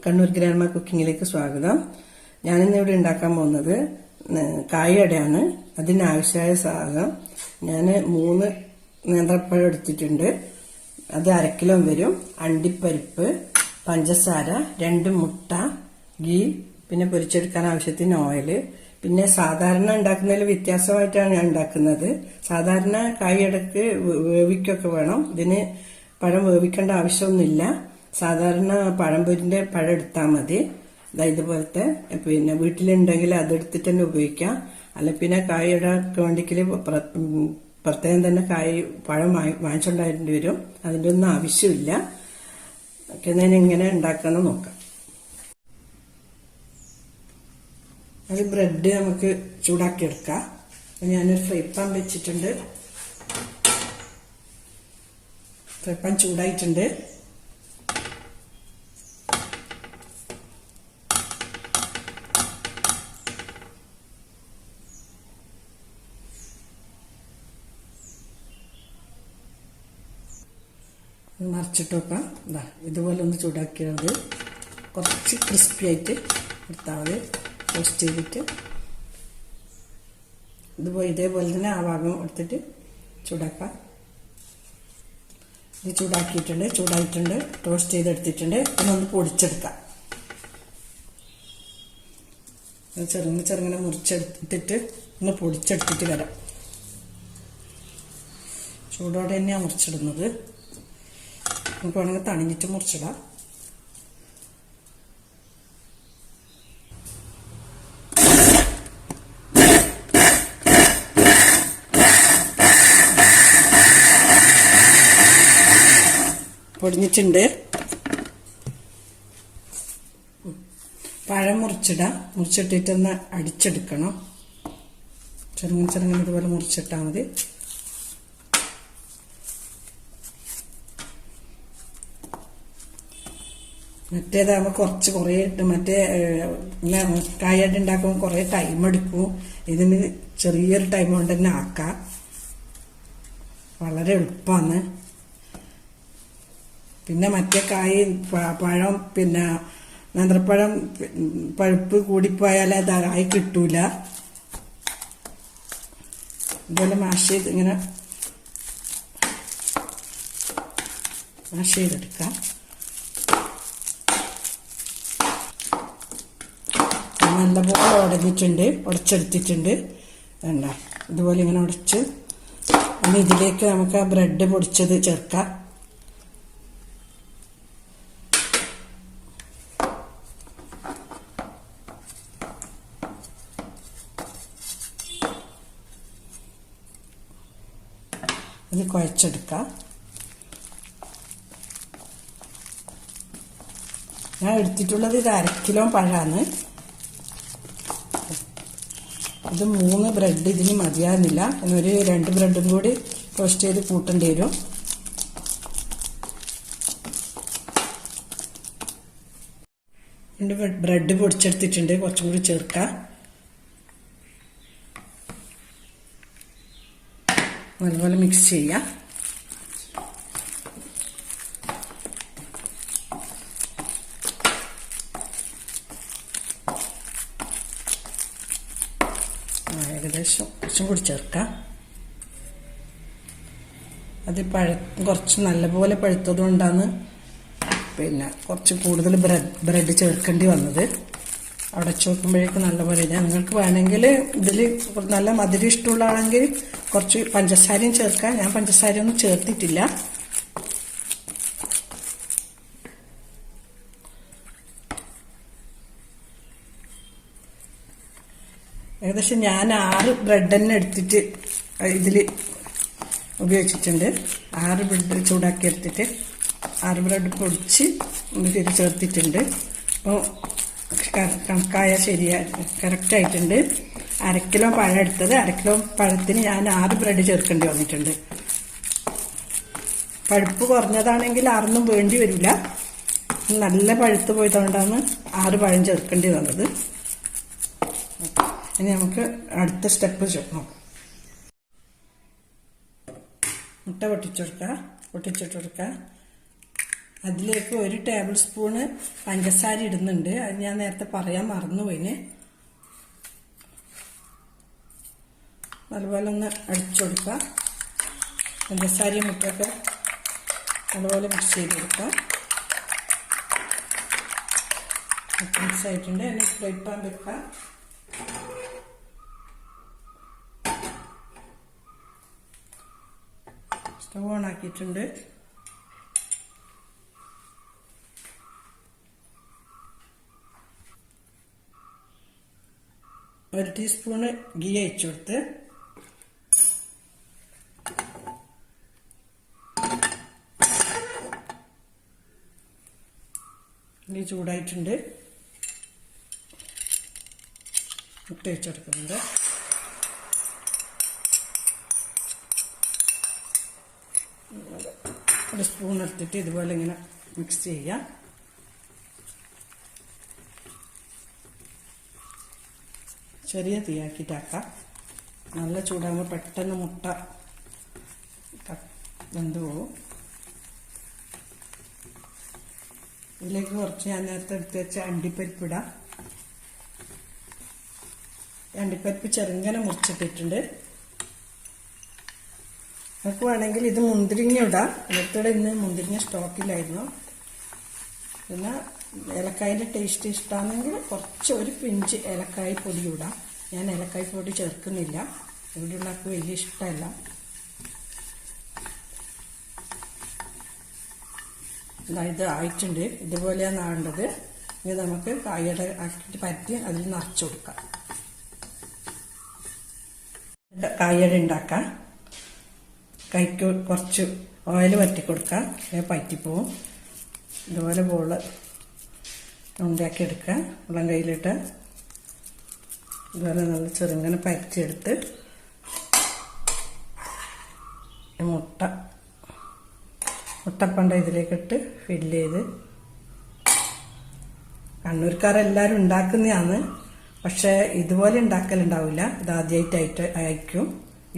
Kannur grandma കുക്കിങ്ങിലേക്ക് സ്വാഗതം. ഞാനിന്നിവിടെ ഉണ്ടാക്കാൻ പോകുന്നത് കായടയാണ്. അതിനാവശ്യമായ സാധനം ഞാൻ 3 നേന്ത്രപ്പഴം എടുത്തിട്ടുണ്ട്. അത് 1/2 കിലോ വരും. അണ്ടിപ്പരിപ്പ്, പഞ്ചസാര, 2 മുട്ട, ഗീ, പിന്നെ പൊരിച്ചെടുക്കാൻ ആവശ്യത്തിന് ഓയിൽ. പിന്നെ സാധാരണ ഉണ്ടാക്കുന്നതിൽ വ്യത്യാസമായിട്ടാണ് ഞാൻ ഉണ്ടാക്കുന്നത്. സാധാരണ കായടക്ക് വേവിക്കൊക്കെ വേണം. ഇതിന് പഴം വേവിക്കേണ്ട ആവശ്യമൊന്നുമില്ല. സാധാരണ പഴംപൊരിന്റെ പഴം എടുത്താൽ മതി. ഇതുപോലത്തെ പിന്നെ വീട്ടിലുണ്ടെങ്കിൽ അതെടുത്തിട്ട് തന്നെ ഉപയോഗിക്കാം. അല്ല പിന്നെ കായടക്ക് വേണ്ടിക്കല് പ്രത്യേകം തന്നെ പഴം വാങ്ങിച്ചുകൊണ്ടായിട്ട് വരും. അതിൻ്റെ ഒന്നും ആവശ്യമില്ല. ഒക്കെ ഞാൻ എങ്ങനെ ഉണ്ടാക്കാന്ന് നോക്കാം. അത് ബ്രെഡ് നമുക്ക് ചൂടാക്കി എടുക്കാം. ഞാനൊരു ഫ്രൈ പാൻ വെച്ചിട്ടുണ്ട്. ഫ്രൈ പാൻ ചൂടായിട്ടുണ്ട്. മറിച്ചിട്ട് വെക്കാം. ഇതുപോലെ ഒന്ന് ചൂടാക്കിയത് കുറച്ച് ക്രിസ്പി ആയിട്ട് എടുത്താൽ മതി. ടോസ്റ്റ് ചെയ്തിട്ട് ഇതേപോലെ തന്നെ ആ ഭാഗം എടുത്തിട്ട് ചൂടാക്കാം. ഇത് ചൂടായിട്ടുണ്ട്. ടോസ്റ്റ് ചെയ്തെടുത്തിട്ടുണ്ട്. ഇതൊന്ന് പൊടിച്ചെടുക്കാം. ചെറുങ്ങനെ മുറിച്ചെടുത്തിട്ട് ഒന്ന് പൊടിച്ചെടുത്തിട്ട് വരാം. ചൂടോടെ തന്നെയാണ് മുറിച്ചിടുന്നത്. നമുക്ക് വേണമെങ്കിൽ തണിഞ്ഞിട്ട് മുറിച്ചിടാം. പൊടിഞ്ഞിട്ടുണ്ട്. പഴം മുറിച്ചിട്ടിട്ടൊന്ന് അടിച്ചെടുക്കണം. ചെറുങ്ങനെ ഇതുപോലെ മുറിച്ചിട്ടാൽ മതി. മറ്റേതാകുമ്പോൾ കുറേ മറ്റേ കായട ഉണ്ടാക്കുമ്പോൾ കുറേ ടൈം എടുക്കും. ഇതിന് ചെറിയൊരു ടൈം കൊണ്ട് തന്നെ ആക്കാം. വളരെ എളുപ്പമാണ്. പിന്നെ മറ്റേ പഴം പിന്നെ നേന്ത്രപ്പഴം പഴുപ്പ് കൂടിപ്പോയാൽ അത് ആയി കിട്ടൂല. ഇതുപോലെ മാഷ് ചെയ്തെടുക്കാം. നല്ലപോലെ ഉടച്ചെടുത്തിട്ടുണ്ട്. വേണ്ട ഇതുപോലെ ഇങ്ങനെ ഉടച്ച് ഇതിലേക്ക് നമുക്ക് ആ ബ്രെഡ് പൊടിച്ചത് ചേർക്കാം. ഇത് കുഴച്ചെടുക്കാം. ഞാൻ എടുത്തിട്ടുള്ളത് ഇത് 1/2 കിലോ പഴമാണ്. ഇത് 3 ബ്രെഡ് ഇതിന് മതിയാകുന്നില്ല. ഒരു 2 ബ്രെഡും കൂടി ടോസ്റ്റ് ചെയ്ത് കൂട്ടേണ്ടി വരും. ബ്രെഡ് പൊടിച്ചെടുത്തിട്ടുണ്ട്. കുറച്ചും കൂടി ചേർക്കാം. നല്ലപോലെ മിക്സ് ചെയ്യാം. ഏകദേശം കുറച്ചും കൂടി ചേർക്കാം. അത് കുറച്ച് നല്ലപോലെ പഴുത്തത് കൊണ്ടാണ് പിന്നെ കുറച്ച് കൂടുതൽ ബ്രെഡ് ചേർക്കേണ്ടി വന്നത്. അവിടെ ചോക്കുമ്പോഴേക്കും നല്ലപോലെ നിങ്ങൾക്ക് വേണമെങ്കിൽ ഇതിൽ നല്ല മധുരം ഇഷ്ടമുള്ള ആണെങ്കിൽ കുറച്ച് പഞ്ചസാരയും ചേർക്കാം. ഞാൻ പഞ്ചസാരയൊന്നും ചേർത്തിട്ടില്ല. ഏകദേശം ഞാൻ 6 ബ്രെഡ് തന്നെ എടുത്തിട്ട് ഇതിൽ ഉപയോഗിച്ചിട്ടുണ്ട്. 6 ബ്രെഡ് ചൂടാക്കി എടുത്തിട്ട് 6 ബ്രെഡ് പൊടിച്ച് ഇതിൽ ചേർത്തിട്ടുണ്ട്. അപ്പോൾ കണക്കായ കറക്റ്റായിട്ടുണ്ട്. 1/2 കിലോ പഴം എടുത്തത്. 1/2 കിലോ പഴത്തിന് ഞാൻ 6 ബ്രെഡ് ചേർക്കേണ്ടി വന്നിട്ടുണ്ട്. പഴുപ്പ് കുറഞ്ഞതാണെങ്കിൽ 6 വേണ്ടി വരില്ല. നല്ല പഴുത്ത് പോയതുകൊണ്ടാണ് 6 പഴം ചേർക്കേണ്ടി വന്നത്. ഇനി നമുക്ക് അടുത്ത സ്റ്റെപ്പ് നോക്കാം. മുട്ട പൊട്ടിച്ചിട്ട് കൊടുക്കുക. അതിലേക്ക് 1 ടേബിൾ സ്പൂണ് പഞ്ചസാര ഇടുന്നുണ്ട്. അത് ഞാൻ നേരത്തെ പറയാൻ മറന്നുപോയിന്. അതുപോലെ ഒന്ന് അടിച്ചു കൊടുക്കാം. പഞ്ചസാരയും മുട്ടയൊക്കെ അതുപോലെ മിക്സ് ചെയ്ത് കൊടുക്കാം. മിക്സ് ആയിട്ടുണ്ട്. അതിന് ഫ്രൈ പാൻ വെക്കാം. സ്റ്റവ് ഓൺ ആക്കിയിട്ടുണ്ട്. ഒരു ടീസ്പൂണ് ഗീ ഒഴിച്ചു കൊടുത്ത് ഗീ ചൂടായിട്ടുണ്ട്. മുട്ട ഒഴിച്ചെടുക്കുന്നുണ്ട്. ഒരു സ്പൂൺ എടുത്തിട്ട് ഇതുപോലെ ഇങ്ങനെ മിക്സ് ചെയ്യാം. ചെറിയ തീയാക്കിയിട്ടാക്കാം. നല്ല ചൂടാകുമ്പോൾ പെട്ടെന്ന് മുട്ട വെന്ത് പോകും. ഇതിലേക്ക് കുറച്ച് ഞാൻ നേരത്തെ എടുത്ത് വെച്ച അണ്ടിപ്പരിപ്പ് ഇടാം. അണ്ടിപ്പരിപ്പ് ചെറുങ്ങനെ മുറിച്ചിട്ടിട്ടുണ്ട്. നമുക്ക് വേണമെങ്കിൽ ഇത് മുന്തിരിങ്ങ ഇടാം. അടുത്തിടെ ഇന്ന് മുന്തിരിങ്ങ സ്റ്റോക്കിലായിരുന്നു. പിന്നെ ഏലക്കായൻ്റെ ടേസ്റ്റ് ഇഷ്ടമാണെങ്കിൽ കുറച്ച് ഒരു പിഞ്ച് ഏലക്കായ പൊടി ഇടാം. ഞാൻ ഏലക്കായ പൊടി ചേർക്കുന്നില്ല. ഇവിടെയുള്ളവർക്ക് വലിയ ഇഷ്ടമല്ല. ഇത് ആയിട്ടുണ്ട്. ഇതുപോലെയാണ് ആവേണ്ടത്. ഇനി നമുക്ക് കായയുടെ ആക്കിയിട്ട് പരത്തി അതിൽ നിറച്ചു കൊടുക്കാം. കായയുടെ ഉണ്ടാക്കാം. കൈക്ക് കുറച്ച് ഓയിൽ വറ്റി കൊടുക്കാം. പറ്റിപ്പോവും. ഇതുപോലെ ബോള് ഉണ്ടാക്കി എടുക്കുക. വെള്ളം കയ്യിലിട്ട് ഇതുപോലെ നല്ല ചെറുങ്ങനെ പരത്തിയെടുത്ത് മുട്ടപ്പണ്ട ഇതിലേക്കിട്ട് ഫില്ല് ചെയ്ത്. കണ്ണൂർക്കാരെല്ലാവരും ഉണ്ടാക്കുന്നതാണ്. പക്ഷെ ഇതുപോലെ ഉണ്ടാക്കലുണ്ടാവില്ല. ഇത് ആദ്യമായിട്ട് അയക്കും.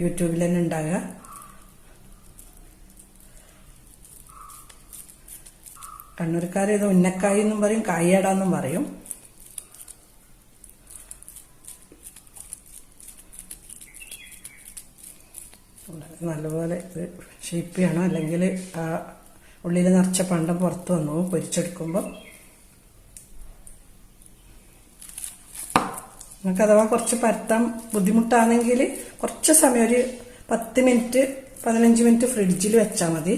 യൂട്യൂബിൽ തന്നെ ഉണ്ടാകുക. കണ്ണൂർക്കാർ ഇത് ഉന്നക്കായി എന്നും പറയും, കായട എന്നും പറയും. നല്ലപോലെ ഇത് ഷേപ്പ് ചെയ്യണം. അല്ലെങ്കിൽ ആ ഉള്ളിൽ നിറച്ച പണ്ടം പുറത്ത് വന്നു പൊരിച്ചെടുക്കുമ്പോൾ. നിങ്ങൾക്ക് അഥവാ കുറച്ച് പരത്താൻ ബുദ്ധിമുട്ടാണെങ്കിൽ കുറച്ച് സമയം, ഒരു 10 മിനിറ്റ് 15 മിനിറ്റ് ഫ്രിഡ്ജിൽ വെച്ചാൽ മതി.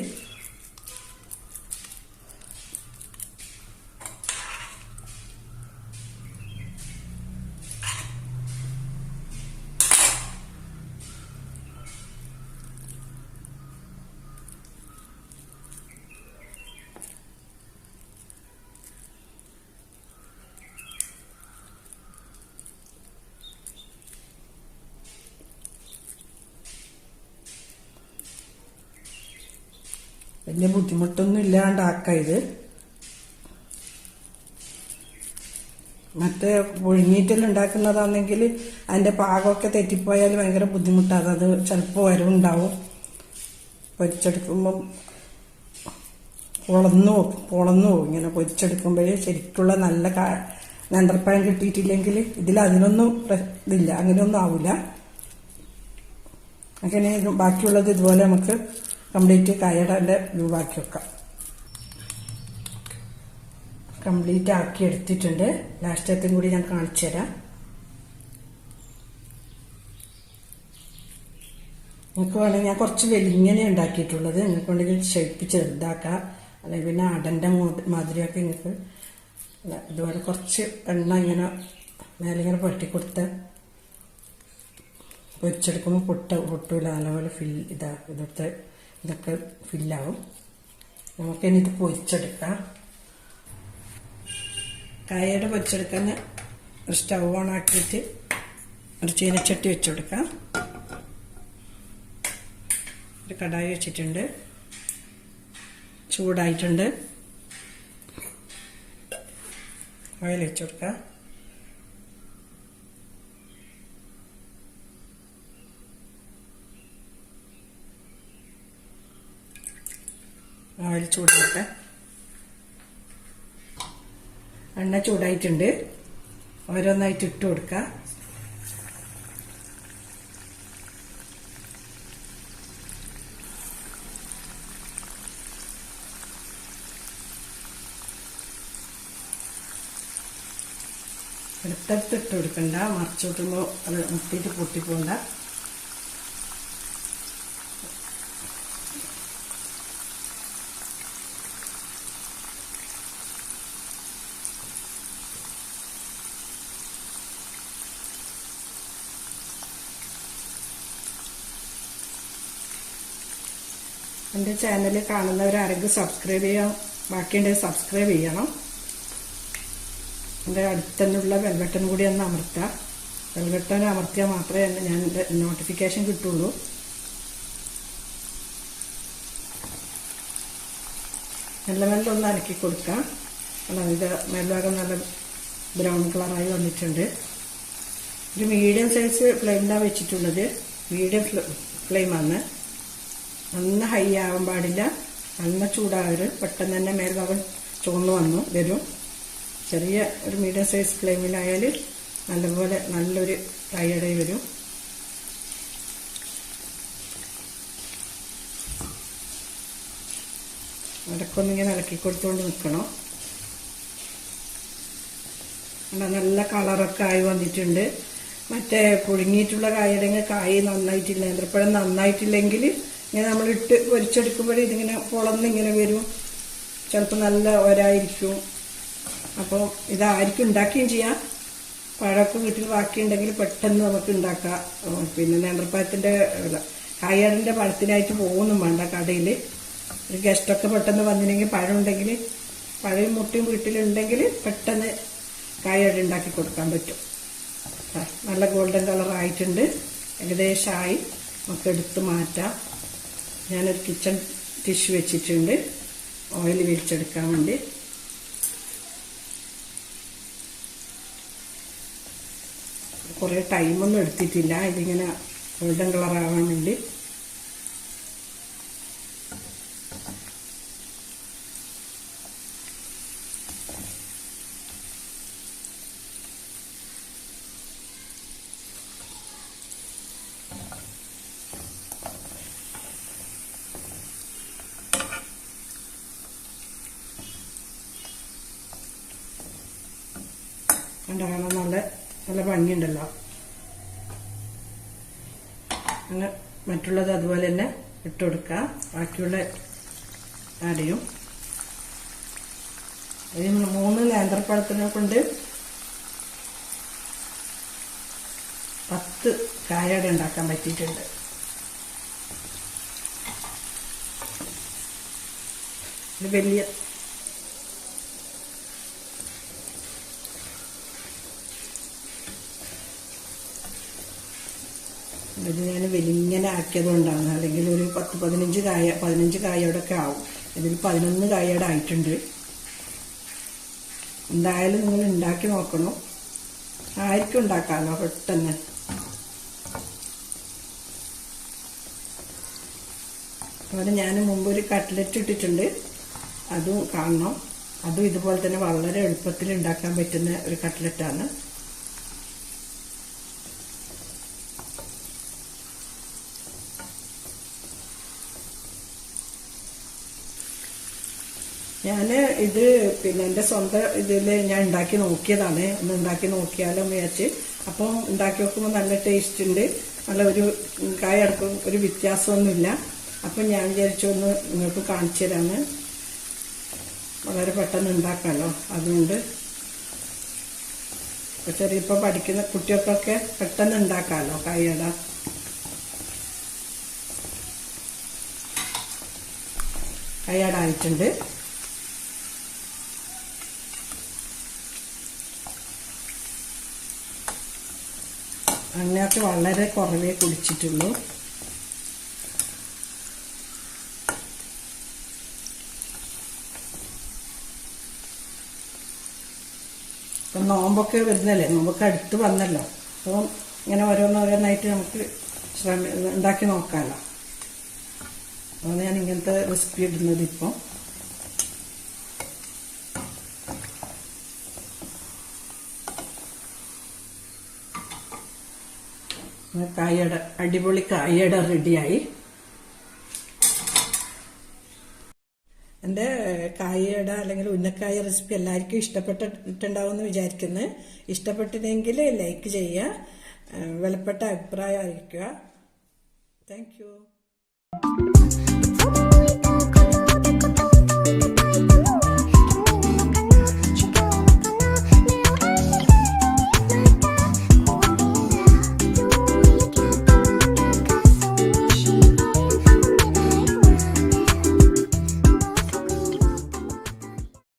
വലിയ ബുദ്ധിമുട്ടൊന്നും ഇല്ലാണ്ടാക്കാം ഇത്. മറ്റേ പുഴുങ്ങിയിട്ടെല്ലാം ഉണ്ടാക്കുന്നതാണെങ്കിൽ അതിൻ്റെ പാകമൊക്കെ തെറ്റിപ്പോയാൽ ഭയങ്കര ബുദ്ധിമുട്ടാണ്. അത് ചിലപ്പോൾ വരവുണ്ടാവും. പൊരിച്ചെടുക്കുമ്പം പൊളന്നു പോകും. ഇങ്ങനെ പൊരിച്ചെടുക്കുമ്പോഴേ ശരിക്കുള്ള നല്ല നേന്ത്രപ്പഴം കിട്ടിയിട്ടില്ലെങ്കിൽ അതിനൊന്നും ഇതില്ല, അങ്ങനെയൊന്നും ആവില്ല. അങ്ങനെ ബാക്കിയുള്ളത് ഇതുപോലെ നമുക്ക് കംപ്ലീറ്റ് കായയുടെ രൂപമാക്കി വെക്കാം. കംപ്ലീറ്റ് ആക്കി എടുത്തിട്ടുണ്ട്. ലാസ്റ്റത്തും കൂടി ഞാൻ കാണിച്ചു തരാം. നിങ്ങൾക്ക് വേണമെങ്കിൽ ഞാൻ കുറച്ച് വെലിങ്ങനെ ഉണ്ടാക്കിയിട്ടുള്ളത്. നിങ്ങൾക്ക് വേണമെങ്കിൽ ഷേപ്പ് ചെറുതാക്കാം. അല്ലെങ്കിൽ പിന്നെ അടൻ്റെ മാതിരിയൊക്കെ നിങ്ങൾക്ക് ഇതുപോലെ കുറച്ച് എണ്ണ ഇങ്ങനെ മേലിങ്ങനെ പൊട്ടിക്കൊടുത്ത് പൊരിച്ചെടുക്കുമ്പോൾ പൊട്ടൂല. നല്ലപോലെ ഇതൊക്കെ ഫില്ലാവും. നമുക്കിനി ഇത് പൊരിച്ചെടുക്കാം. കായയുടെ പൊരിച്ചെടുക്കാൻ ഒരു സ്റ്റവ് ഓൺ ആക്കിയിട്ട് ഒരു ചീനച്ചട്ടി വെച്ചുകൊടുക്കാം. ഒരു കടായി വെച്ചിട്ടുണ്ട്. ചൂടായിട്ടുണ്ട്. ഓയിൽ വെച്ച് കൊടുക്കാം. ഓയിൽ ചൂടാകട്ടെ. എണ്ണ ചൂടായിട്ടുണ്ട്. ഓരോന്നായിട്ട് ഇട്ട് കൊടുക്കാം. അടുത്തടുത്ത് ഇട്ട് കൊടുക്കണ്ട, മറിച്ചോട്ടുമ്പോൾ അത് മുട്ടിയിട്ട് പൊട്ടിപ്പോണ്ട. എൻ്റെ ചാനൽ കാണുന്നവരാരെങ്കിലും സബ്സ്ക്രൈബ് ചെയ്യാൻ ബാക്കിയുണ്ടെങ്കിൽ സബ്സ്ക്രൈബ് ചെയ്യണം. എൻ്റെ അടുത്തുള്ള ബെൽ ബട്ടൺ കൂടി ഒന്ന് അമർത്താം. ബെൽ ബട്ടൺ അമർത്തിയാൽ മാത്രമേ ഞാൻ നോട്ടിഫിക്കേഷൻ കിട്ടുള്ളൂ. മെല്ലെ മെല്ലെ ഒന്ന് അലക്കി കൊടുക്കാം. ഇത് മേൽഭാഗം നല്ല ബ്രൗൺ കളറായി വന്നിട്ടുണ്ട്. ഒരു മീഡിയം സൈസ് ഫ്ലെയിമിലാണ് വെച്ചിട്ടുള്ളത്. മീഡിയം ഫ്ലെയിമാണ്. നല്ല ഹൈ ആവാൻ പാടില്ല, നല്ല ചൂടാകരുത്. പെട്ടെന്ന് തന്നെ മേൽഭാഗം ചുവന്ന് വരും. ചെറിയ ഒരു മീഡിയം സൈസ് ഫ്ലെയിമിലായാൽ നല്ലപോലെ നല്ലൊരു കായടയി വരും. ഇടയ്ക്കൊന്നിങ്ങനെ ഇളക്കി കൊടുത്തുകൊണ്ട് നിൽക്കണം. നല്ല കളറൊക്കെ ആയി വന്നിട്ടുണ്ട്. മറ്റേ പുഴുങ്ങിയിട്ടുള്ള കായടങ്ങ് കായ് നന്നായിട്ടില്ല, നേന്ത്രപ്പഴം നന്നായിട്ടില്ലെങ്കിൽ ഇങ്ങനെ നമ്മളിട്ട് പൊരിച്ചെടുക്കുമ്പോൾ ഇതിങ്ങനെ പൊളന്നിങ്ങനെ വരും. ചിലപ്പോൾ നല്ല ഒരായിരിക്കും. അപ്പോൾ ഇതായിരിക്കും ഉണ്ടാക്കുകയും ചെയ്യാം. പഴമൊക്കെ വീട്ടിൽ ബാക്കിയുണ്ടെങ്കിൽ പെട്ടെന്ന് നമുക്ക് ഉണ്ടാക്കാം. പിന്നെ നേന്ത്രപ്പഴത്തിൻ്റെ കായടിൻ്റെ പഴത്തിനായിട്ട് പോകുന്നും വേണ്ട. കടയിൽ ഒരു ഗസ്റ്റൊക്കെ പെട്ടെന്ന് വന്നില്ലെങ്കിൽ പഴം ഉണ്ടെങ്കിൽ, പഴയും മുട്ടയും വീട്ടിലുണ്ടെങ്കിൽ പെട്ടെന്ന് കായടി ഉണ്ടാക്കി കൊടുക്കാൻ പറ്റും. നല്ല ഗോൾഡൻ കളറായിട്ടുണ്ട്. ഏകദേശമായി നമുക്ക് എടുത്ത് മാറ്റാം. ഞാനൊരു കിച്ചൺ ടിഷ്യൂ വെച്ചിട്ടുണ്ട് ഓയിൽ വീഴ്ചെടുക്കാൻ വേണ്ടി. കുറേ ടൈമൊന്നും എടുത്തിട്ടില്ല ഇതിങ്ങനെ ഗോൾഡൻ കളറാവാൻ വേണ്ടി. കാണാൻ നല്ല നല്ല ഭംഗിയുണ്ടല്ലോ. അങ്ങനെ മറ്റുള്ളത് അതുപോലെ തന്നെ ഇട്ട് കൊടുക്കാം. ബാക്കിയുള്ള ആടെയും 3 നേന്ത്രപ്പഴത്തിനെ കൊണ്ട് 10 കായട ഉണ്ടാക്കാൻ പറ്റിയിട്ടുണ്ട്. ഇത് വലിയ ഇത് ഞാൻ വലിങ്ങനെ ആക്കിയത് കൊണ്ടാണ്. അല്ലെങ്കിൽ ഒരു 15 കായയോടൊക്കെ ആവും. ഇതിൽ 11 കായയുടെ ആയിട്ടുണ്ട്. എന്തായാലും നിങ്ങൾ ഉണ്ടാക്കി നോക്കണം. ആർക്കും ഉണ്ടാക്കാമല്ലോ പെട്ടെന്ന്. അതുപോലെ ഞാൻ മുമ്പ് ഒരു കട്ട്ലറ്റ് ഇട്ടിട്ടുണ്ട്, അതും കാണണം. അതും ഇതുപോലെ തന്നെ വളരെ എളുപ്പത്തിൽ ഉണ്ടാക്കാൻ പറ്റുന്ന ഒരു കട്ട്ലറ്റാണ്. ഞാൻ ഇത് പിന്നെ എൻ്റെ സ്വന്തം ഇതിൽ ഞാൻ ഉണ്ടാക്കി നോക്കിയതാണ്. ഒന്ന് ഉണ്ടാക്കി നോക്കിയാലോ എന്ന് വിചാരിച്ച്. അപ്പം ഉണ്ടാക്കി നോക്കുമ്പോൾ നല്ല ടേസ്റ്റ് ഉണ്ട്. നല്ല ഒരു കായ അടക്കം ഒരു വ്യത്യാസമൊന്നുമില്ല. അപ്പം ഞാൻ വിചാരിച്ചു ഒന്ന് നിങ്ങൾക്ക് കാണിച്ചു തരാമെന്ന്. വളരെ പെട്ടെന്ന് ഉണ്ടാക്കാമല്ലോ. അതുകൊണ്ട് ഇപ്പോൾ പഠിക്കുന്ന കുട്ടികൾക്കൊക്കെ പെട്ടെന്ന് ഉണ്ടാക്കാമല്ലോ കായട. കായട ആയിട്ടുണ്ട്. അതിനകത്ത് വളരെ കുറവേ കുടിച്ചിട്ടുള്ളൂ. ഇപ്പം നോമ്പൊക്കെ വരുന്നല്ലേ, നോമ്പൊക്കെ അടുത്ത് വന്നല്ലോ. അപ്പം ഇങ്ങനെ ഓരോന്നോരോന്നായിട്ട് നമുക്ക് ഉണ്ടാക്കി നോക്കാമല്ലോ. അതാണ് ഞാൻ ഇങ്ങനത്തെ റെസിപ്പി ഇടുന്നത്. ഇപ്പം കായയുടെ അടിപൊളി കായയുടെ റെഡിയായി. എൻ്റെ കായയുടെ അല്ലെങ്കിൽ ഉന്നക്കായ റെസിപ്പി എല്ലാവർക്കും ഇഷ്ടപ്പെട്ടിട്ടുണ്ടാവുമെന്ന് വിചാരിക്കുന്നു. ഇഷ്ടപ്പെട്ടില്ലെങ്കിൽ ലൈക്ക് ചെയ്യുക, വിലപ്പെട്ട അഭിപ്രായം അറിയിക്കുക. Thank you.